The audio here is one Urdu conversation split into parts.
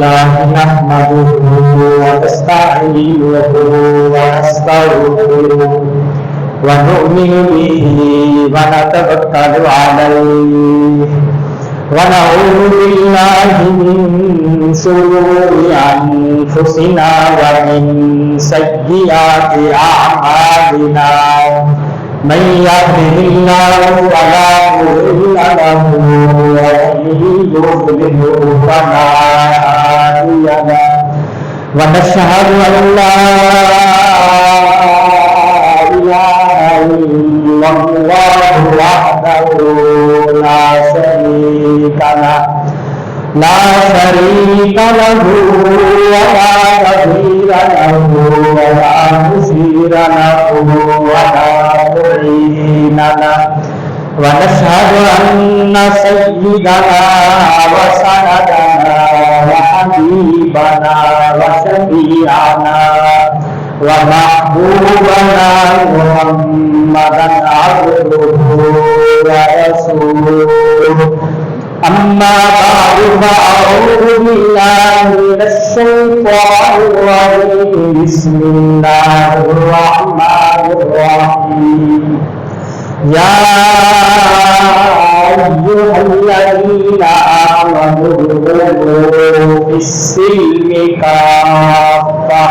نحمده ونستعينه ونستغفره ونؤمن به ونتوكل عليه ونعوذ بالله من شرور أنفسنا ومن سيئات أعمالنا من يهده الله فلا مضل له ومن يضلل فلا هادي له ونشهد أن لا إله إلا الله وحده لا شريك له ولا نظير له ولا مشير له ولا معين له ونشهد أن سيدنا وسندنا وحبيبنا وشفيعنا ومحبوبنا محمدا عبده ورسوله أما بعد فأعوذ بالله من الشيطان الرجيم بسم الله الرحمن الرحيم يا أيها الذين آمنوا ادخلوا في السلم كافة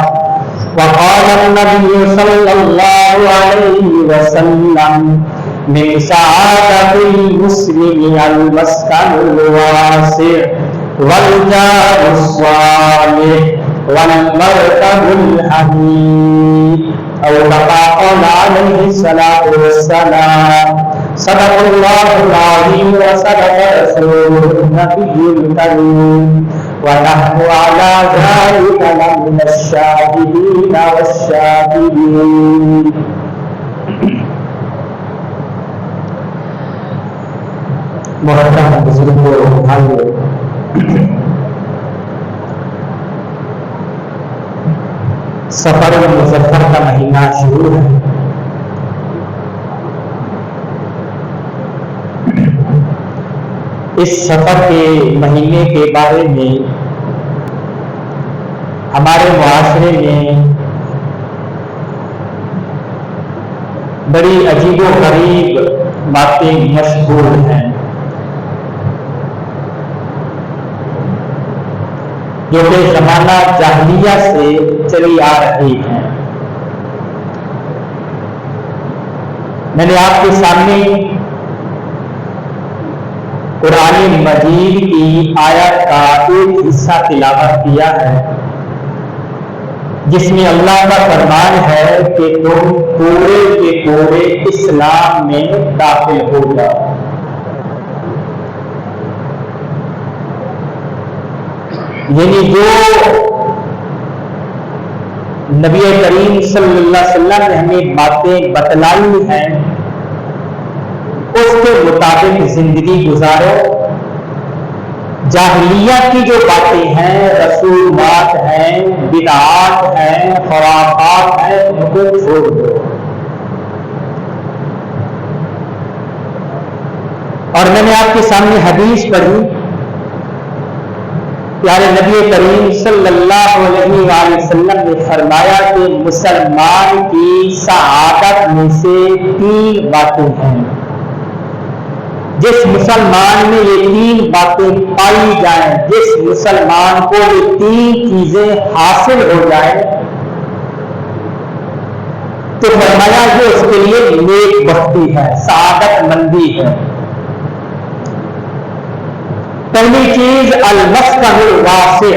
وقال النبي صلى الله عليه وسلم من سعادة المسلم المسكن الواسع والجار الصالح والمركب الحميد أو كما قال عليه الصلاة والسلام صدق الله العظيم وصدق رسوله النبي الكريم ونحن على ذلك لمن الشاهدين والشاكرين. محترم بزرگوں اور بھائیوں، سفر مظفر کا مہینہ شروع ہے۔ اس سفر کے مہینے کے بارے میں ہمارے معاشرے میں بڑی عجیب و غریب باتیں مشہور ہیں جو کہ زمانہ جاہلیہ سے چلی آ رہی ہیں۔ میں نے آپ کے سامنے قرآن مجید کی آیت کا ایک حصہ تلاوت کیا ہے جس میں اللہ کا فرمان ہے کہ تم پورے کے پورے اسلام میں داخل ہو جاؤ۔ یعنی جو نبی کریم صلی اللہ علیہ وسلم نے ہمیں باتیں بتلائی ہیں اس کے مطابق زندگی گزارو۔ جاہلیہ کی جو باتیں ہیں، رسومات ہیں، بدعات ہیں، خرافات ہیں، ان کو چھوڑ دو۔ اور میں نے آپ کے سامنے حدیث پڑھی، پیارے نبی کریم صلی اللہ علیہ وآلہ وسلم نے فرمایا کہ مسلمان کی سعادت میں سے 3 باتیں ہیں۔ جس مسلمان میں یہ 3 باتیں پائی جائیں، جس مسلمان کو یہ 3 چیزیں حاصل ہو جائیں تو فرمایا کہ اس کے لیے نیک بختی ہے، سعادت مندی ہے۔ پہلی چیز المسکن الواسع،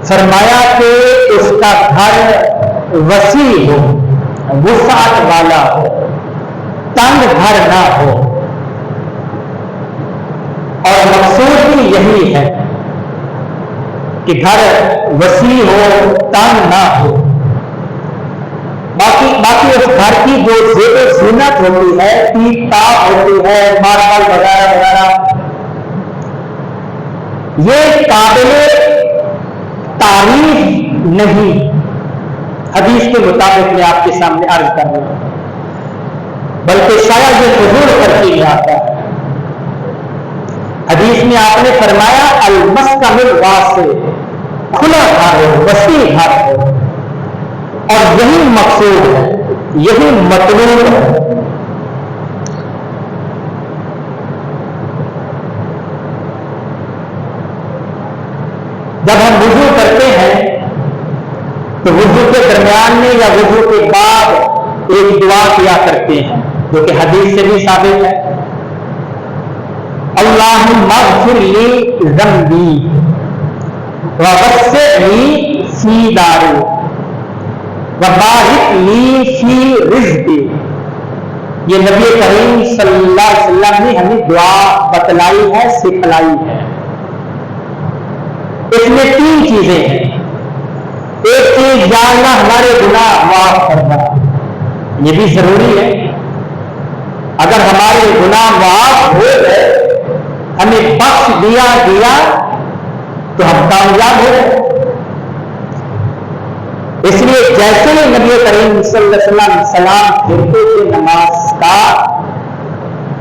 فرمایا کہ اس کا گھر وسیع ہو، وسعت والا ہو، تنگ گھر نہ ہو۔ اور مقصود بھی یہی ہے کہ گھر وسیع ہو، تنگ نہ ہو۔ باقی اس گھر کی جو زیب و زینت ہوتی ہے، ٹیپ ٹاپ ہوتی ہے، ماربل وغیرہ وغیرہ، یہ قابل تعریف نہیں۔ حدیث کے مطابق میں آپ کے سامنے عرض کر رہا ہوں، بلکہ شاید یہ فضول خرچی میں آتا ہے۔ حدیث میں آپ نے فرمایا المسکن الواسع، کھلا گھر ہو، وسیع گھر ہو، اور یہی مقصود ہے، یہی مطلوب ہے۔ جب ہم وضو کرتے ہیں تو وضو کے درمیان میں یا وضو کے بعد ایک دعا کیا کرتے ہیں جو کہ حدیث سے بھی ثابت ہے، اللہم اغفر لی ذنبی ووسع لی فی داری وبارک لی فی رزقی۔ یہ نبی کریم صلی اللہ علیہ وسلم نے ہمیں دعا بتلائی ہے، سکھلائی ہے۔ اس میں 3 چیزیں ہیں۔ ایک چیز، یا اللہ ہمارے گناہ معاف کرنا، یہ بھی ضروری ہے۔ اگر ہمارے گناہ معاف ہو گئے، ہمیں بخش دیا گیا تو ہم کامیاب ہو گئے۔ اس لیے جیسے ہی نبی کریم صلی اللہ علیہ وسلم سلام پھیرتے تھے نماز کا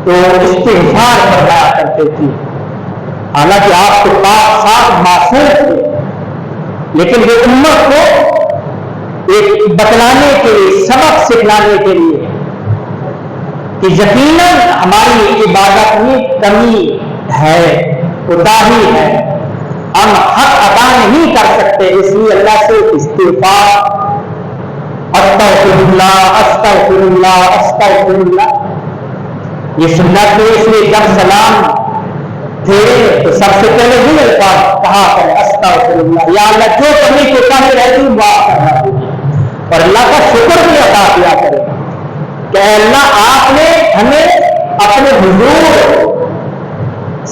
تو استغفار فرمایا کرتے تھے۔ حالانکہ آپ تو پاک صاف معصوم تھے، لیکن وہ امت کو ایک بتلانے کے لیے، سبق سکھلانے کے لیے کہ یقیناً ہماری عبادت میں کمی ہے، کوتاہی ہے، ہم حق ادا نہیں کر سکتے، اس لیے اللہ سے استغفار، استغفر اللہ استغفر اللہ استغفر اللہ، یہ سنت ہے۔ اس لیے جب سلام پھیرے تو سب سے پہلے بھی الفاظ کہا کرے استغفر اللہ، یا اللہ جو کمی کوتاہی رہتی معاف کرنا ہوگی، اور اللہ کا شکر بھی ادا کیا کرے کہ اے اللہ آپ نے ہمیں اپنے حضور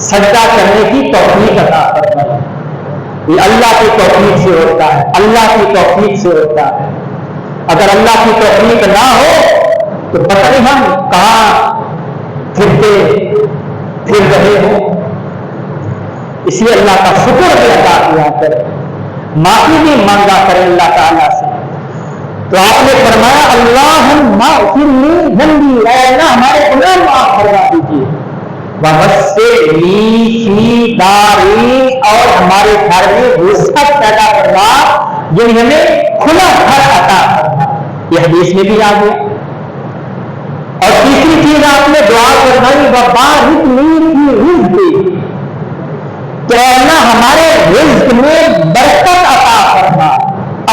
سجدہ کرنے کی توفیق عطا فرمائی۔ یہ اللہ کی توفیق سے ہوتا ہے، اللہ کی توفیق سے ہوتا ہے۔ اگر اللہ کی توفیق نہ ہو تو پتہ نہیں ہم کہاں پھر رہے ہوں۔ اس لیے اللہ کا شکر بھی ادا کیا کرے، معافی بھی مانگا کرے اللہ تعالیٰ سے۔ تو آپ نے فرمایا اللہم اغفر لی ذنبی، اے اللہ ہمارے گناہ معاف فرما دیجیے، ووسع لی فی داری، اور ہمارے گھر میں وسعت پیدا کرنا، یعنی ہمیں کھلا گھر عطا کرنا۔ یہ حدیث میں بھی آ گیا۔ اور تیسری چیز آپ نے دعا فرمائی وبارک لی فی رزقی، کہ اللہ ہمارے رزق میں برکت عطا کرنا۔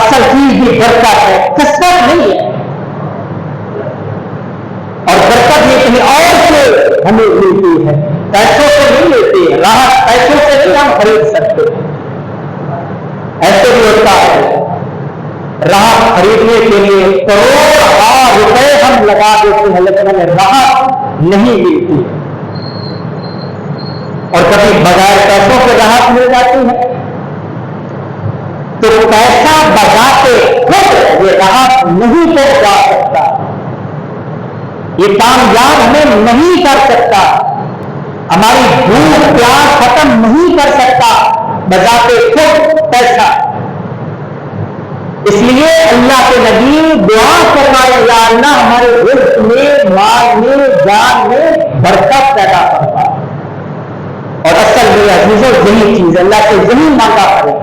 اصل چیز بھی برکت ہے، کثرت نہیں ہے، اور برکت یہ کہیں اور سے ہمیں ملتی ہے، پیسوں سے نہیں ملتی ہے، راحت پیسوں سے نہیں ہم خرید سکتے۔ ایسے بھی ہوتا ہے راحت خریدنے کے لیے کروڑ روپے ہم لگا دیتے ہیں، لیکن ہمیں راحت نہیں ملتی، اور کبھی بغیر پیسوں کے راحت مل جاتی ہے۔ تو پیسہ بذات خود یہ راحت نہیں پہنچا سکتا، یہ کامیاب ہمیں نہیں کر سکتا، ہماری بھوک پیاس ختم نہیں کر سکتا بذات خود پیسہ۔ اس لیے اللہ کے نبی دعا فرمائے یا اللہ ہمارے رزق میں، مال میں، جان میں برکت پیدا کرتا۔ اور اصل میں عزیزوں یہی چیز اللہ سے یہی مانگا کرے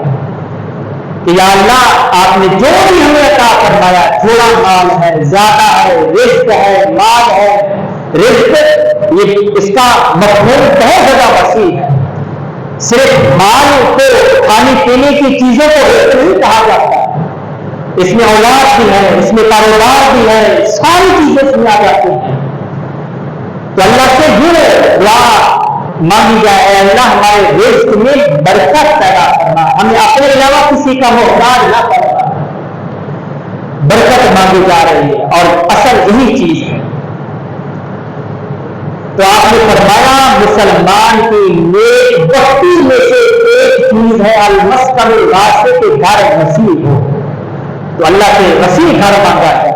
کہ یا اللہ آپ نے جو بھی ہمیں عطا فرمایا، تھوڑا مال ہے، زیادہ ہے، رزق ہے، مال ہے، رزق یہ اس کا مفہوم بہت زیادہ وسیع ہے۔ صرف مال کو، کھانے پینے کی چیزوں کو رزق نہیں کہا جاتا، اس میں اولاد بھی ہے، اس میں کاروبار بھی ہے، ساری چیزیں اس میں آ جاتی ہیں۔ تو اللہ سے یہ دعا مانگی جائے اے اللہ ہمارے رزق میں برکت پیدا کرنا، ہمیں اپنے علاوہ کسی کا محتاج نہ کرنا، برکت مانگی جا رہی ہے، اور اصل یہی چیز ہے۔ تو آپ نے فرمایا مسلمان کی نیک بختی میں سے ایک چیز ہے المسکن الواسع، کے گھر وسیع ہو۔ تو اللہ سے وسیع گھر مانگا جائے،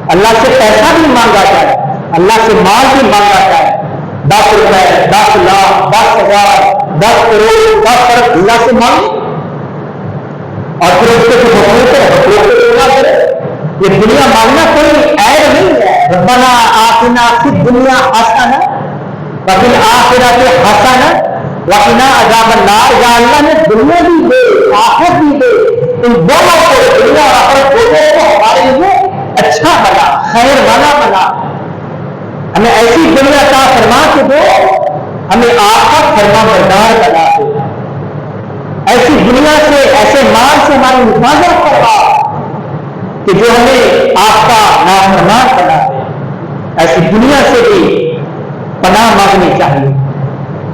اللہ سے پیسہ بھی مانگا جائے، اللہ سے مال بھی مانگا جائے، 10 روپے، 10 لاکھ، 10,000، 10 کروڑ، 10 ارب اللہ سے مانگے، اور پھر اس کے حقوق پورا کرے۔ یہ دنیا مانگنا کوئی عیب نہیں ہے۔ ربنا آتنا فی الدنیا حسنہ وفی الآخرۃ حسنہ وقنا عذاب النار، یا اللہ نے دنیا بھی دے آخرت بھی دے، ان دونوں کو، دنیا اور آخرت دونوں کو ہمارے لیے اچھا بنا، خیر والا بنا، ہمیں ایسی دنیا عطا فرما کے دو، ہمیں آخرت فرما بردار بنا دے، ایسی دنیا سے، ایسے مال سے ہماری حفاظت کروا کہ جو ہمیں آپ کا نافرمان بنا دے، ایسی دنیا سے بھی پناہ مانگنی چاہیے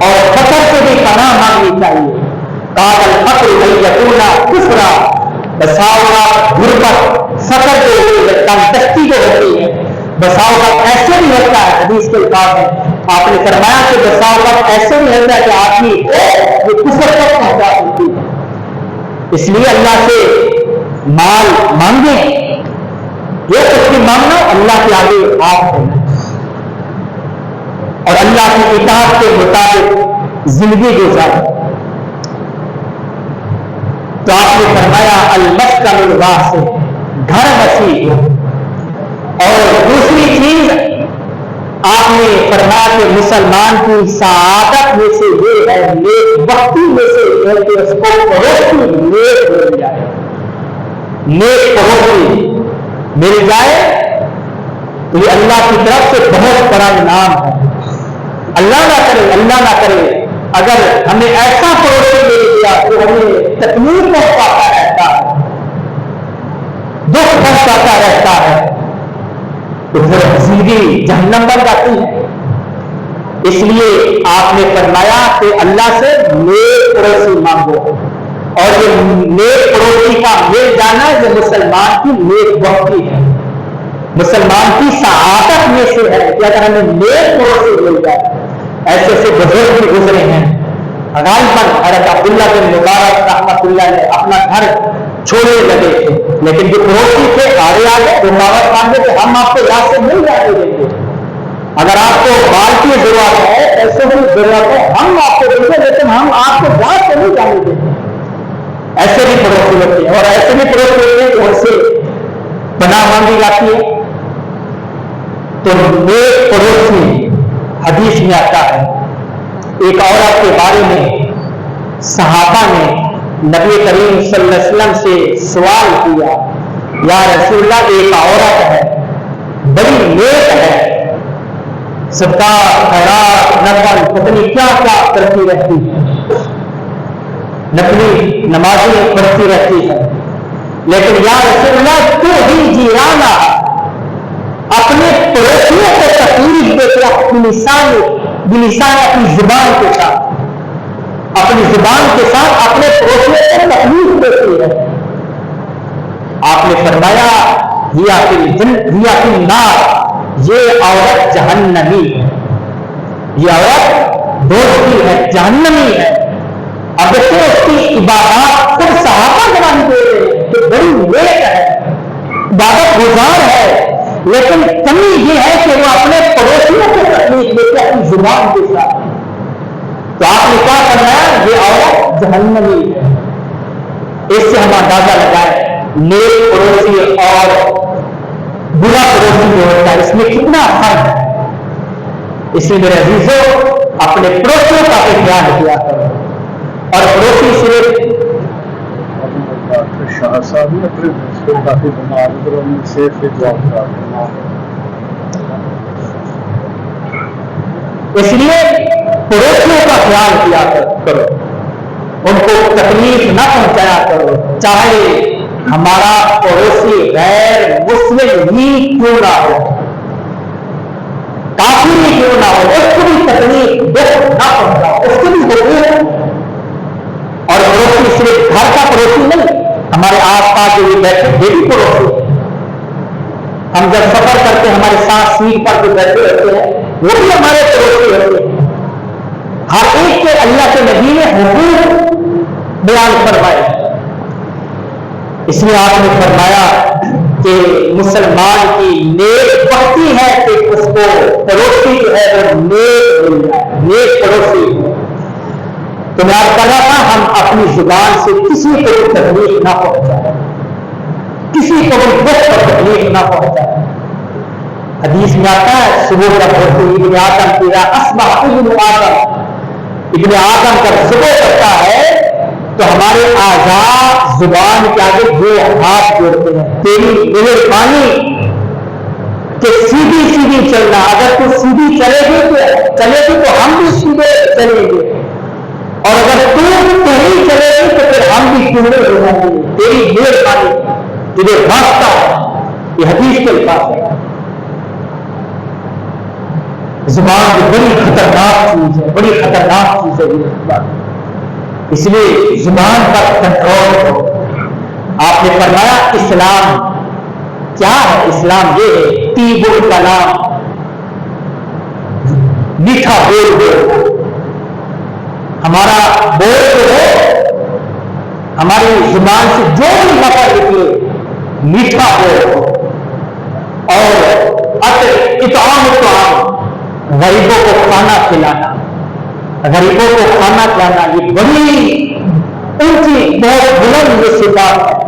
اور فقر سے بھی پناہ مانگنی چاہیے۔ قال الفقر یکون کفرا، بساؤ غربت فقر جو تنگدستی جو ہوتی ہے، بساؤ ایسے بھی ہوتا ہے، حدیث کے الفاظ ہے آپ نے فرمایا کہ بساؤ ایسے بھی ہوتا ہے کہ آدمی وہ کفر تک پہنچا سکتی ہے۔ اس لیے اللہ سے مال مانگیں، جو کچھ بھی مانگنا اللہ کے آگے آپ ہونا اور اللہ کی اطاعت کے مطابق زندگی گزاریں۔ تو آپ نے فرمایا المسکن الواسع، گھر وسیع ہو، اور دوسری چیز آپ نے فرمایا کہ مسلمان کی سعادت میں سے یہ ہے، نیک وقتی میں سے ہے کہ اس کو پڑوسی نیک مل جائے، نیک پڑوسی مل جائے، تو یہ اللہ کی طرف سے بہت بڑا انعام ہے۔ اللہ نہ کرے اگر ہمیں ایسا پڑوسی مل گیا جو ہمیں تکلیف پہنچاتا رہتا ہے، دکھ پہنچاتا رہتا ہے، تو پھر زندگی جہنم بن جاتی ہے۔ اس لیے آپ نے فرمایا کہ اللہ سے نیک پڑوسی مانگو، اور یہ نیک پڑوسی کا مل جانا یہ مسلمان کی نیک وقتی ہے، مسلمان کی سعادت میں سے ہے کہ اگر ہمیں نیک پڑوسی مل جائے۔ ایسے ایسے بزرگ بھی گزرے ہیں، غالباً حضرت عبداللہ بن مبارک رحمۃ اللہ نے اپنا گھر چھوڑنے لگے تھے، لیکن جو پڑوسی تھے آگے رکاوٹ مانگے کہ ہم آپ کو یہاں سے مل جانے دیں گے، اگر آپ کو مال کی ضرورت ہے، پیسوں کی ضرورت ہے، ہم آپ کو دیں گے، لیکن ہم آپ کو یہاں سے نہیں جانے دیں گے۔ ایسے بھی پڑوسی ہوتے ہیں، اور ایسے بھی پڑوسی ہوتے ہیں کہ ان سے پناہ مانگی جاتی ہے۔ تو نیک پڑوسی حدیث میں آتا ہے، ایک عورت کے بارے میں صحابہ نے نبی کریم صلی اللہ علیہ وسلم سے سوال کیا، یا رسول اللہ ایک عورت ہے بڑی نیک ہے، صدقہ خیرات نفل پتہ نہیں کیا کیا کرتی رہتی ہے، نفلی نمازیں پڑھتی رہتی ہے، لیکن یا رسول اللہ تو ہی جیرانا، اپنے پڑوسیوں کو تکلیف دیتے اپنی بلسان اپنی زبان کے ساتھ، اپنی زبان کے ساتھ اپنے پڑوسیوں کو تکلیف دیتی ہے۔ آپ نے فرمایا ریا فی النار، یہ عورت جہنمی ہے، یہ عورت دوستی ہے، جہنمی ہے۔ اب تو اس کی عبادات خود صحابہ گواہی دے رہے ہیں کہ بڑی نیک ہے، عبادت گزار ہے، لیکن کمی یہ ہے کہ وہ اپنے پڑوسیوں کو تکلیف دیتے اپنی زبان کے ساتھ۔ تو آپ نے کیا فرمایا؟ یہ عورت جہنمی ہے۔ اس سے ہم اندازہ لگائیں نیک پڑوسی اور برا پڑوسی جو ہوتا ہے اس میں کتنا فرق ہے۔ اس لیے میرے عزیزوں اپنے پڑوسیوں کا بھی خیال کیا کرو، اور پڑوسی صرف شاہ صاحب نے اپنے دوستوں کافی بنا سے اس لیے پڑوسیوں کا خیال کیا کرو، ان کو تکلیف نہ پہنچایا کرو، چاہے ہمارا پڑوسی غیر مسلم ہی کیوں نہ ہو، کافر ہی کیوں نہ ہو، اس کو بھی تکلیف دکھ نہ پہنچاؤ، اس کو بھی حقوق۔ اور پڑوسی صرف گھر کا پڑوسی نہیں، ہمارے آس پاس جو بیٹھے یہ بھی پڑوسی، ہم جب سفر کرتے ہیں ہمارے ساتھ سیٹ پر جو بیٹھے ہوتے ہیں وہ بھی ہمارے پڑوسی ہوتے ہیں۔ ہر ایک کے اللہ کے نبی نے حقوق بیان فرمائے، اس لیے آپ نے فرمایا کہ مسلمان کی نیک وقتی ہے کہ اس کو پڑوسی جو ہے وہ نیک مل جائے، نیک پڑوسی۔ تو میں آپ کر رہا تھا ہم اپنی زبان سے کسی کو بھی تکلیف نہ پہنچائے، کسی کو بھی دکھ اور تکلیف نہ پہنچائے۔ حدیث میں آتا ہے صبح کا ابن آدم اصبح ابن آدم ابن آدم کا ذکر کرتا ہے تو ہمارے اعضاء زبان کے آگے یہ ہاتھ جوڑتے ہیں، تیری مہربانی کہ سیدھی سیدھی چلنا، اگر تو سیدھی چلے گی تو ہم بھی سیدھے چلیں گے، اور اگر تو نہیں چلے گی تو پھر ہم بھی ٹوڑے ہو جائیں گے، تیری مہربانی تجھے واسطہ ہے۔ یہ حدیث کے الفاظ ہے۔ زبان کی بڑی خطرناک چیز ہے، بڑی خطرناک چیز ہے یہ زبان، اس لیے زبان پر کنٹرول کرو۔ آپ نے فرمایا اسلام کیا ہے؟ اسلام یہ ہے طیب الکلام، میٹھا بول بولنا۔ ہمارا بول جو ہے، ہماری زبان سے جو بھی لفظ نکلے میٹھا بول، اور اطعام الطعام، غریبوں کو کھانا کھلانا، غریبوں کو کھانا کھلانا یہ بڑی اونچی بہت بلند یہ صفات ہے۔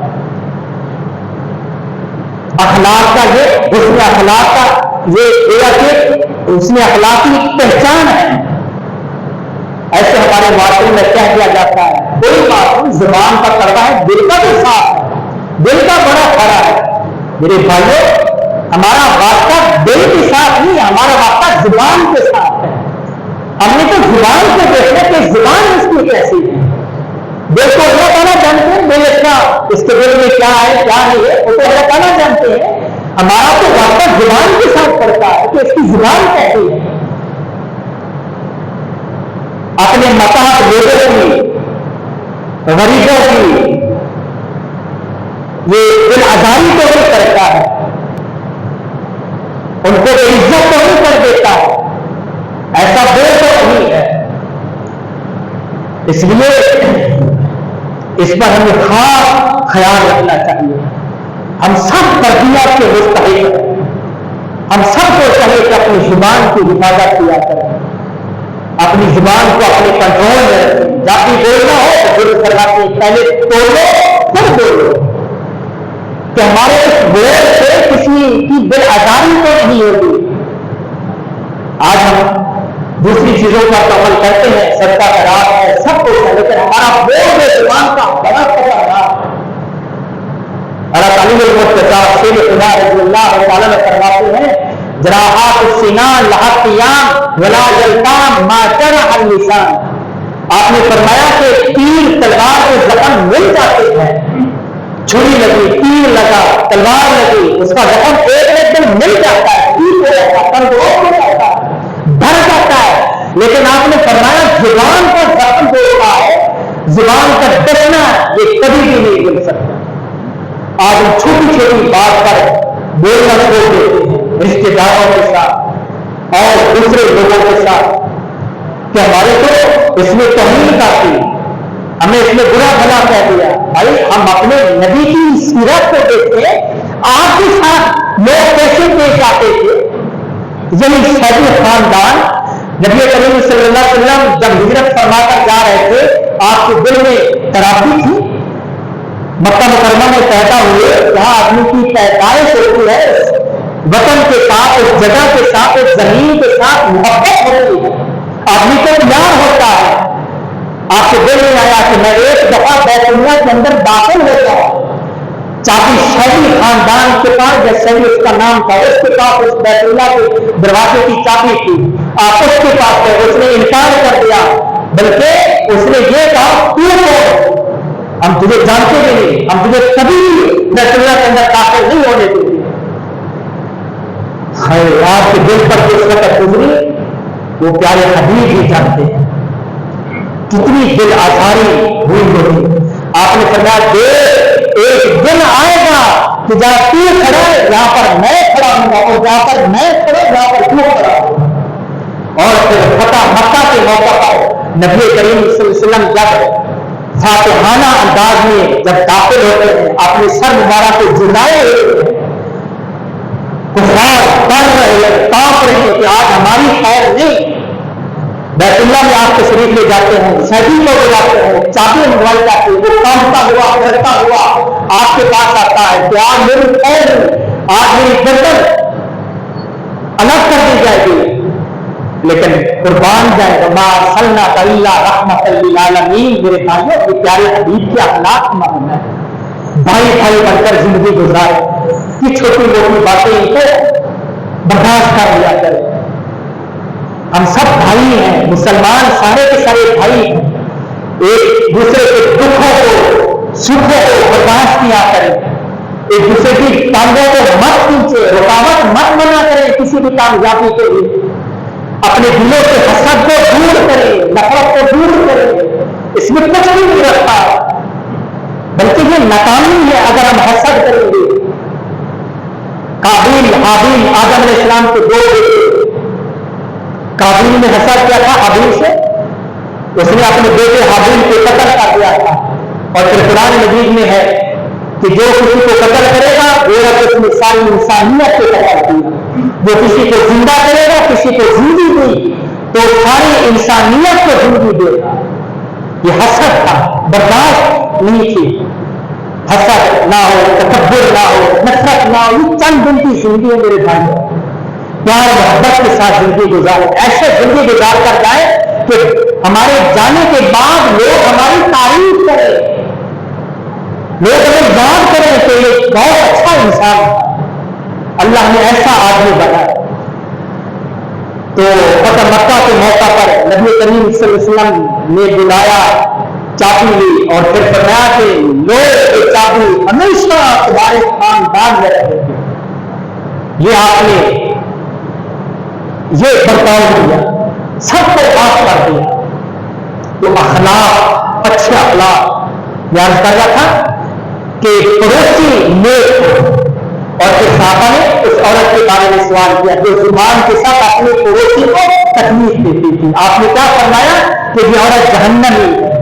اخلاق کا یہ حسن اخلاق کا یہ حسن اخلاقی پہچان ہے۔ ایسے ہمارے معاشرے میں کہہ دیا جاتا ہے کوئی بات زبان کا کرتا ہے، دل کا بھی صاف ہے، دل کا بڑا کھڑا ہے۔ میرے بھائیوں، ہمارا واسطہ دل کے ساتھ نہیں، ہمارا واسطہ زبان کے ساتھ ہے۔ ہم نے تو زبان سے دیکھنا کہ زبان اس کی کیسی ہے۔ دل کو اللہ تعالیٰ جانتے ہیں، دل اس کے دل میں کیا ہے کیا نہیں ہے، وہ تو اللہ تعالیٰ جانتے ہیں۔ ہمارا تو واسطہ زبان کے ساتھ پڑتا ہے کہ اس کی زبان کیسی ہے۔ اپنے متحد لوگوں کی، غریبوں کی یہ دل آزاری تو نہیں کرتا ہے، ان کو عزت تو نہیں کر دیتا ہے، ایسا بول تو نہیں ہے۔ اس لیے اس پر ہمیں خاص خیال رکھنا چاہیے۔ ہم سب تربیت کے مستحق ہیں، ہم سب کو چاہیے کہ اپنی زبان کی حفاظت کیا کریں، اپنی زبان کو اپنے کنٹرول میں رکھیں۔ جب بھی بولنا ہو تو پھر فرماتے ہیں پہلے بولو پھر بولو، کہ ہمارے اس بول سے کسی کی دل آزاری تو نہیں ہوگی۔ آج ہم دوسری چیزوں کا عمل کرتے ہیں، صدقہ خیرات ہے، سب کچھ ہے، لیکن ہمارا بول میں زبان کا بڑا خطرناک ہے۔ اللہ تعالیٰ شیر خدا رضی اللہ تعالیٰ میں فرماتے ہیں جراحات السنان لحقیان ولا یلتام ما جرح اللسان۔ آپ نے فرمایا کہ تیر تلوار کے زخم مل جاتے ہیں، چھری لگی، تیر لگا، تلوار لگی، اس کا زخم ایک دن مل جاتا ہے، ٹھیک ہو جاتا ہے، کمزور ہو جاتا ہے، بھر جاتا ہے، لیکن آپ نے فرمایا زبان کا زخم جو ہوتا ہے، زبان کا ڈسنا یہ کبھی بھی نہیں مل سکتا۔ آج ہم چھوٹی چھوٹی بات پر بولنا چھوڑ دیتے ہیں رشتے داروں کے ساتھ اور دوسرے لوگوں کے ساتھ، کہ ہمارے تو اس میں توہین آتی، ہمیں اس میں برا بھلا کہہ دیا۔ بھائی ہم اپنے نبی کی سیرت کو دیکھتے ہیں، آپ کے ساتھ لوگ کیسے پیش آتے تھے۔ یعنی سیدی خاندان نبی کریم صلی اللہ علیہ وسلم جب ہجرت فرما کر جا رہے تھے، آپ کے دل میں ترافی تھی، مکہ مکرمہ میں پیدا ہوئے، جہاں آدمی کی پیدائش ہوتی ہے، وطن کے ساتھ، اس جگہ کے ساتھ، اس زمین کے ساتھ محبت ہوتی ہے، آدمی کو پیار ہوتا ہے۔ آپ کے دل میں آیا کہ میں ایک دفعہ بیت اللہ کے اندر داخل ہوتا ہوں، چابی شیبی خاندان کے پاس، جیسے اس کا نام تھا، اس کے پاس اس بیت اللہ کے دروازے کی چابی تھی، آپ اس کے پاس گئے، اس نے انکار کر دیا، بلکہ اس نے یہ کہا تو کون؟ ہم تجھے جانتے بھی نہیں، ہم تجھے کبھی بیت اللہ کے اندر داخل نہیں ہونے دیں گے۔ آپ کے دل پر جس وقت گزری وہ پیارے حبیب ہی جانتے ہیں کتنی دل آزاری ہوئی ہوگی۔ آپ نے فرمایا دیکھ ایک دن آئے گا کہ جہاں تو کھڑا ہے یہاں پر میں کھڑا ہوں گا، اور جہاں پر میں کھڑا یہاں پر تو کھڑا ہوں گا۔ اور پھر فتح مکہ کے موقع پر نبی کریم صلی اللہ علیہ وسلم جب فاتحانہ انداز میں جب داخل ہوتے ہیں، اپنے سر مبارک کو جھلائے ہوئے، کفار ڈر رہے ہیں، کانپ رہے ہیں کہ آج ہماری خیر نہیں۔ بیت اللہ میں آپ تشریف لے جاتے ہیں، سیدی کو بلاتے ہیں، چابی منگوائی جاتی ہے، وہ کانپتا ہوا ڈرتا ہوا آپ کے پاس آتا ہے کہ آج میری خیر نہیں، آج میری گردن الگ کر دی جائے گی۔ لیکن قربان جائے وما ارسلناک الا رحمۃ للعالمین. میرے بھائیوں یہ پیارے حبیب کے اخلاق کا معلوم ہے. بھائی بھائی بن کر زندگی گزارے. یہ چھوٹی موٹی باتیں ان کو برداشت کر لیا کرے. ہم سب بھائی ہیں, مسلمان سارے کے سارے بھائی ہیں. ایک دوسرے کے دکھوں کو سکھوں کو برداشت کیا کریں. ایک دوسرے کی ٹانگوں کو مت کھینچے, رکاوٹ مت بنا کریں کسی بھی کامیابی کے لیے. اپنے دلوں سے حسد کو دور کریں, نفرت کو دور کریں. اس میں کچھ بھی نہیں رکھا, بلکہ یہ ناکامی ہے اگر ہم حسد کریں گے. قابیل حابیل آدم علیہ السلام کے دو بیٹے. قابیل نے حسد کیا تھا حابیل سے, اس نے اپنے بیٹے حابیل کو قتل کر دیا تھا. اور پھر قرآن مجید میں ہے کہ جو کسی کو قتل کرے گا وہ اس نے ساری انسانیت کو قتل کیا. جو کسی کو زندہ کرے گا, کسی کو زندگی دی تو ساری انسانیت کو زندگی دے گا. یہ حسد تھا, برداشت نہیں تھی. حسد نہ ہو, تکبر نہ ہو, نفرت نہ ہو. یہ چند دن کی زندگی ہے میرے بھائی. پیار محبت کے ساتھ زندگی گزارے, ایسے زندگی گزار کر جائے کہ ہمارے جانے کے بعد لوگ ہماری تعریف کریں, لوگ ہمیں یاد کریں کہ یہ بہت اچھا انسان ہے, اللہ نے ایسا آدمی بنایا. تو فتح مکہ کے موقع پر نبی کریم صلی اللہ علیہ وسلم نے بلایا, چابی لی اور پھر فرمایا کہ لوگ یہ چابی ہمیشہ تمہارے خاندان میں رہے گی. یہ آپ نے یہ برتاؤ دیا, سب کو معاف کر دیا. تو اخلاق, اچھے اخلاق یاد کر رہا تھا کہ پڑوسی نیک ہو. اور پھر صحابہ نے اس عورت کے بارے میں سوال کیا جو زبان کے ساتھ اپنے پڑوسی کو تکلیف دیتی تھی. آپ نے کیا فرمایا کہ یہ عورت جہنمی ہے.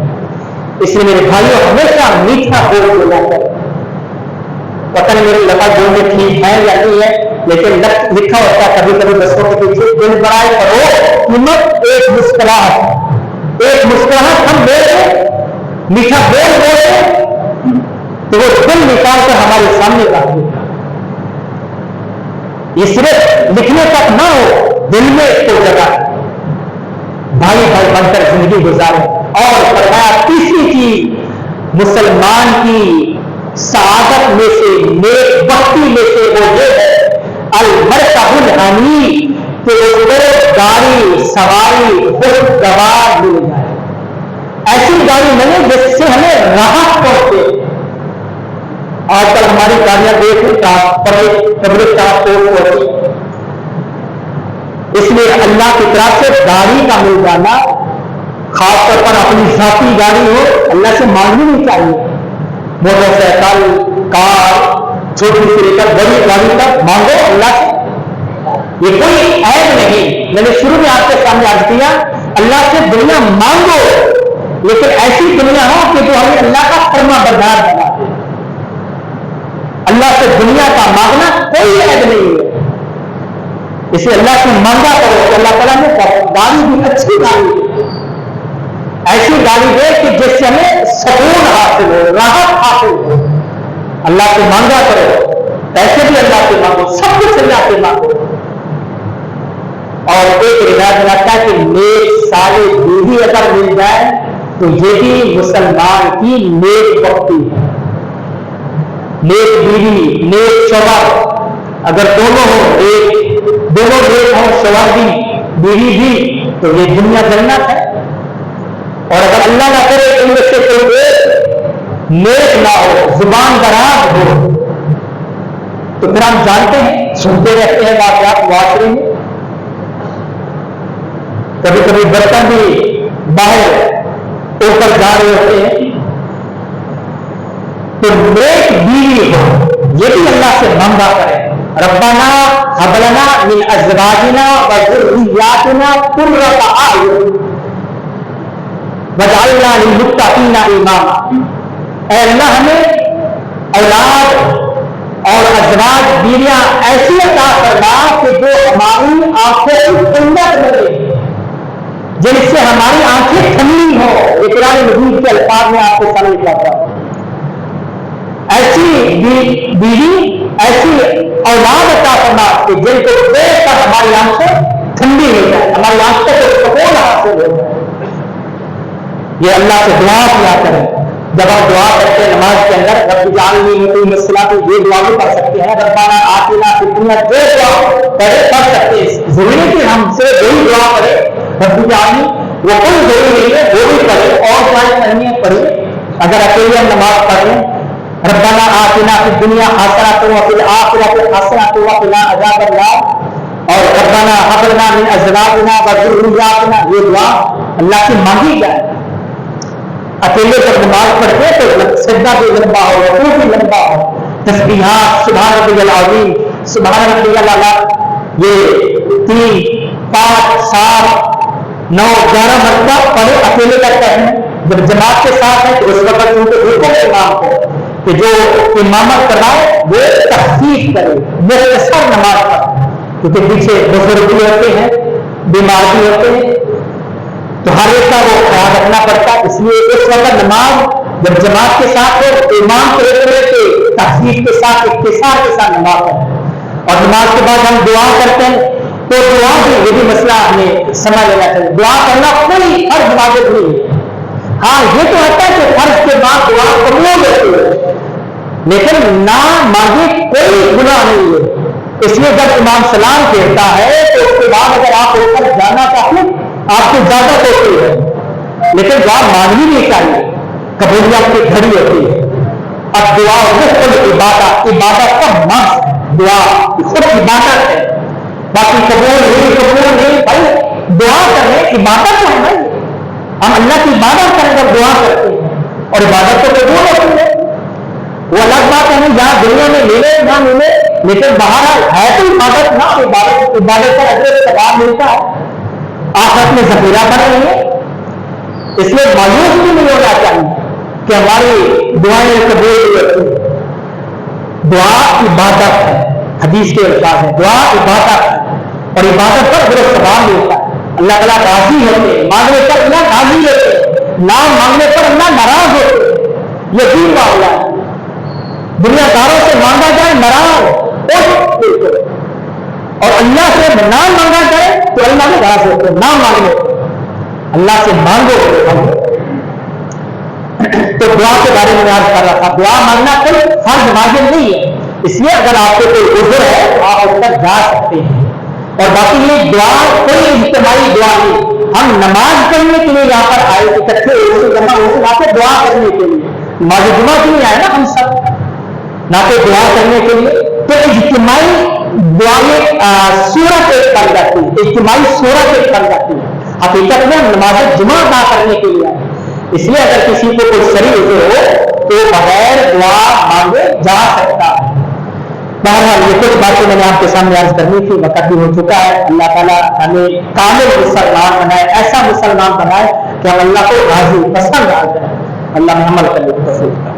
اس لیے میرے بھائیوں ہمیشہ میٹھا بول بولا کر. پتہ نہیں میری لفظ جو میں ٹھیک ہے یا نہیں ہے, لیکن لکھا ہوتا ہے کبھی کبھی بسوں کے پیچھے دل برائے کرو قیمت ایک مسکراہٹ. ایک مسکراہٹ ہم بولے, میٹھا بول بولے تو وہ دل نکال کر ہمارے سامنے رکھ دیتا. یہ صرف لکھنے تک نہ ہو, دل میں اس کو جگہ بھائی بھائی بن کر زندگی گزارے. اور فرمایا تیسری چیز مسلمان کی سعادت میں سے, نیک بختی میں سے وہ یہ ہے المرکب الحنی, کہ اس کو گاڑی سواری خوشگوار مل جائے. ایسی گاڑی ملے جس سے ہمیں راحت پہنچے. آج کل ہماری گاڑیاں دیکھیں پبلک ٹرانسپورٹ ہوتی, اس لیے اللہ کی طرف سے گاڑی کا مل جانا, خاص طور پر اپنی ذاتی گاڑی ہو, اللہ سے مانگنی نہیں چاہیے. موٹر سائیکل, کار, چھوٹی سے لے کر بڑی گاڑی تک مانگو اللہ سے. یہ کوئی عیب نہیں. میں نے شروع میں آپ کے سامنے عرض کیا اللہ سے دنیا مانگو, لیکن ایسی دنیا ہو کہ جو ہمیں اللہ کا فرما بردار بنا دے. اللہ سے دنیا کا مانگنا کوئی عیب نہیں ہے. اسے اللہ سے مانگا کرو کہ اللہ تعالیٰ نے گاڑی بھی اچھی گاڑی دے, ایسی گاڑی دے کہ جس سے ہمیں سکون حاصل ہو, راحت حاصل ہو. اللہ سے مانگا کرو, پیسے بھی اللہ سے مانگو, سب کچھ اللہ سے مانگو. اور ایک روایت رکھتا ہے کہ نیک صالح بیوی اگر مل جائے تو یہ بھی مسلمان کی نیک بختی ہے. نیک بیوی, نیک شوہر اگر دونوں ہو, دونوں نیک ہوں, شوہر بھی بیوی بھی, تو یہ دنیا جنت ہے. اور اگر اللہ نہ کرے ان میں سے کوئی ایک نیک نہ ہو, زبان دراز ہو, تو پھر ہم جانتے ہیں, سنتے رہتے ہیں واقعات معاشرے میں. کبھی کبھی برتن بھی باہر اوپر جا رہے ہوتے ہیں. تو نیک بیوی ہو, یہ بھی اللہ سے مانگا کرے. ربنا هب لنا من ازواجنا وذرياتنا قرة اعين وجعلنا للمتقين اماما. اے اللہ ہمیں اولاد اور ازواج بیویاں ایسی عطا فرما کہ جو ہماری آنکھوں کی ٹھنڈک ملے, جن سے ہماری آنکھیں ٹھنڈی ہوں. یہ قرآن مجید کے الفاظ میں آپ کو سمجھ پاتا ہوں. ایسی بیوی, ایسی اولاد عطا فرما کہ جن کو دیکھ کر ہماری آنکھیں ٹھنڈی ہو جائے، ہماری آنکھوں کو سکون حاصل ہو جائے. یہ اللہ سے دعا کیا کریں. جب آپ دعا کرتے ہیں نماز کے اندر رب اجعلنی مقیم الصلاۃ، یہ دعا بھی پڑھ سکتے ہیں. ربنا آتنا فی الدنیا، جو دعا پڑھ سکتے ہیں. ضروری کہ ہم سے وہی دعا کرے رب اجعلنی، وہ کوئی ضروری نہیں ہے وہ بھی پڑھے اور دعائیں کرنی ہے پڑھے. اگر اکیلے ہم نماز پڑھ رہے ہیں ربنا آتنا فی الدنیا حسنۃ وفی الآخرۃ حسنۃ وقنا عذاب النار، اور ربنا هب لنا من ازواجنا وذرریاتنا، یہ دعا اللہ سے مانگی جائے. اکیلے جب نماز پڑھتے تو سجدہ بھی لمبا ہو، رکوع بھی لمبا ہو، تسبیحات سبحان ربی العظیم سبحان ربی الاعلیٰ، یہ 3 5 7 9 11 مرتبہ پڑھے اکیلے کرتے ہیں. جب جماعت کے ساتھ ہے تو اس وقت ان کو حکم امام کو کہ جو امامت کرائے وہ تخفیف کرے، مختصر نماز پڑھے، کیونکہ پیچھے بزرگ بھی ہوتے ہیں، بیمار بھی ہوتے ہیں، تو ہر ایک کا وہ خیال رکھنا پڑتا ہے. اس لیے اس وقت نماز جب جماعت کے ساتھ ہو تو امام کو ایک طرح کے تخفیف کے ساتھ اختصار کے ساتھ نماز پڑھیں. اور نماز کے بعد ہم دعا کرتے ہیں تو دعا بھی یہ بھی مسئلہ ہمیں سمجھ لینا چاہیے. دعا کرنا کوئی فرض واجب نہیں ہے. ہاں یہ تو ہوتا ہے کہ فرض کے بعد دعا قبول ہوتی ہے، لیکن نہ مانگے کوئی گناہ نہیں ہے. اس لیے جب امام سلام کہتا ہے تو اس کے بعد اگر آپ اوپر جانا چاہیں آپ کو اجازت ہوتی ہے، لیکن دعا مانگنی نہیں چاہیے، قبولیت کی گھڑی ہوتی ہے. اب دعا خود عبادت، عبادت کا مقصد دعا خود عبادت ہے. باقی قبول نہیں بھائی دعا کرنے عبادت ہے بھائی. ہم اللہ کی عبادت کریں جب دعا کرتے ہیں اور عبادت تو قبول ہوتی ہے. وہ الگ بات ہے جہاں دنیا میں ملے نہ ملے، لیکن باہر ہے تو عبادت نہ عبادت کا اجر ثواب ملتا ہے، آخرت میں ذخیرہ بن رہی ہے. اس لیے مایوس بھی نہیں ہونا چاہیے کہ ہماری دعائیں قبول ہوتی ہیں. دعا عبادت ہے، حدیث کے الفاظ ہے دعا عبادت ہے، اور عبادت پر درست ثواب ملتا ہے. اللہ تعالیٰ راضی ہوتے ہیں، مانگنے پر اللہ راضی ہوتے ہیں، نہ مانگنے پر اللہ ناراض ہوتے ہیں. یہ دین معاملہ ہے. دنیا داروں سے مانگا جائے ناراض، اور اللہ سے نہ مانگا جائے تو اللہ میں راض ہوتے ہیں. نہ مانگنے اللہ سے مانگو. تو دعا کے بارے میں یاد کر رہا تھا. دعا مانگنا کوئی فرض واجب نہیں ہے، اس لیے اگر آپ کو کوئی عذر ہے تو آپ اس پر جا سکتے ہیں. اور باقی یہ دعا کوئی اجتماعی دعا نہیں. ہم نماز پڑھنے کے لیے یہاں پر آئے اکٹھے یہاں پہ دعا کرنے کے لیے، نماز جمعہ کے لیے آئے نا ہم سب، نہ کہ دعا کرنے کے لیے. تو اجتماعی دعائیں صورت ایک بن جاتی ہے، اجتماعی صورت ایک بن جاتی ہے. حقیقت میں نماز جمعہ ادا کرنے کے لیے آئے. اس لیے اگر کسی کو کوئی شرعی عذر ہو تو بغیر دعا مانگے جا سکتا ہے. بہرحال یہ کچھ باتیں میں نے آپ کے سامنے عرض کرنی تھی، وقت بھی ہو چکا ہے. اللہ تعالیٰ ہمیں کامل مسلمان بنائے، ایسا مسلمان بنائے کہ ہم اللہ کو راضی پسند آ جائے. اللہ میں عمل کرنے کی توفیق.